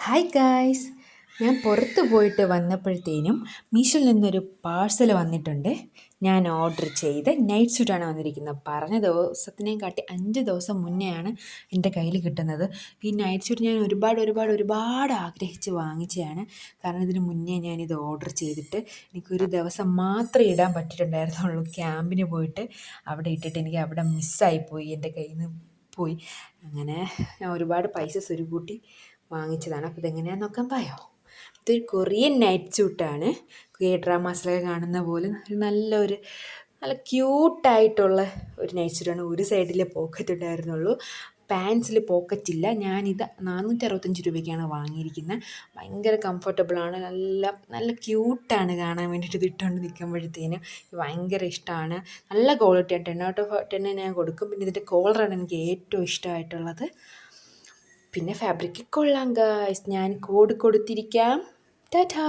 Hi guys, ഞാൻ പുറത്ത് പോയിട്ട് വന്നപ്പോഴത്തേനും മീഷോയിൽ നിന്നൊരു പാഴ്സൽ വന്നിട്ടുണ്ട്. ഞാൻ ഓർഡർ ചെയ്ത് നൈറ്റ് സ്യൂട്ടാണ് വന്നിരിക്കുന്നത്. പറഞ്ഞ ദിവസത്തിനെയും കാട്ടി 5 ദിവസം മുന്നെയാണ് എൻ്റെ കയ്യിൽ കിട്ടുന്നത്. ഈ നൈറ്റ് സ്യൂട്ട് ഞാൻ ഒരുപാട് ആഗ്രഹിച്ച് വാങ്ങിച്ചതാണ്. കാരണം ഇതിന് മുന്നേ ഞാനിത് ഓർഡർ ചെയ്തിട്ട് എനിക്കൊരു ദിവസം മാത്രമേ ഇടാൻ പറ്റിയിട്ടുണ്ടായിരുന്നുള്ളൂ. ക്യാമ്പിന് പോയിട്ട് അവിടെ ഇട്ടിട്ട് എനിക്ക് അവിടെ മിസ്സായിപ്പോയി, എൻ്റെ കയ്യിൽ നിന്ന് പോയി. അങ്ങനെ ഞാൻ ഒരുപാട് പൈസ സ്വരുകൂട്ടി വാങ്ങിച്ചതാണ്. അപ്പോൾ ഇതെങ്ങനെയാണെന്ന് നോക്കാൻ പായോ. ഇതൊരു കൊറിയൻ നൈറ്റ് സ്യൂട്ടാണ്. ഡ്രാമാസിലൊക്കെ കാണുന്ന പോലെ നല്ല ക്യൂട്ടായിട്ടുള്ള ഒരു നൈറ്റ് സ്യൂട്ടാണ്. ഒരു സൈഡിലെ പോക്കറ്റ് ഉണ്ടായിരുന്നുള്ളൂ, പാൻസിൽ പോക്കറ്റില്ല. ഞാനിത് 465 രൂപയ്ക്കാണ് വാങ്ങിയിരിക്കുന്നത്. ഭയങ്കര കംഫർട്ടബിളാണ്, നല്ല ക്യൂട്ടാണ് കാണാൻ വേണ്ടിയിട്ട്. ഇത് ഇട്ടുകൊണ്ട് നിൽക്കുമ്പോഴത്തേനും ഭയങ്കര ഇഷ്ടമാണ്. നല്ല ക്വാളിറ്റിയാണ്. 10/10 ഞാൻ കൊടുക്കും. പിന്നെ ഇതിൻ്റെ കോളറാണ് എനിക്ക് ഏറ്റവും ഇഷ്ടമായിട്ടുള്ളത്. പിന്നെ ഫാബ്രിക് കൊള്ളാം ഗായ്സ്, ഞാൻ കോഡ് കൊടുത്തിരിക്കാം. ടാറ്റാ.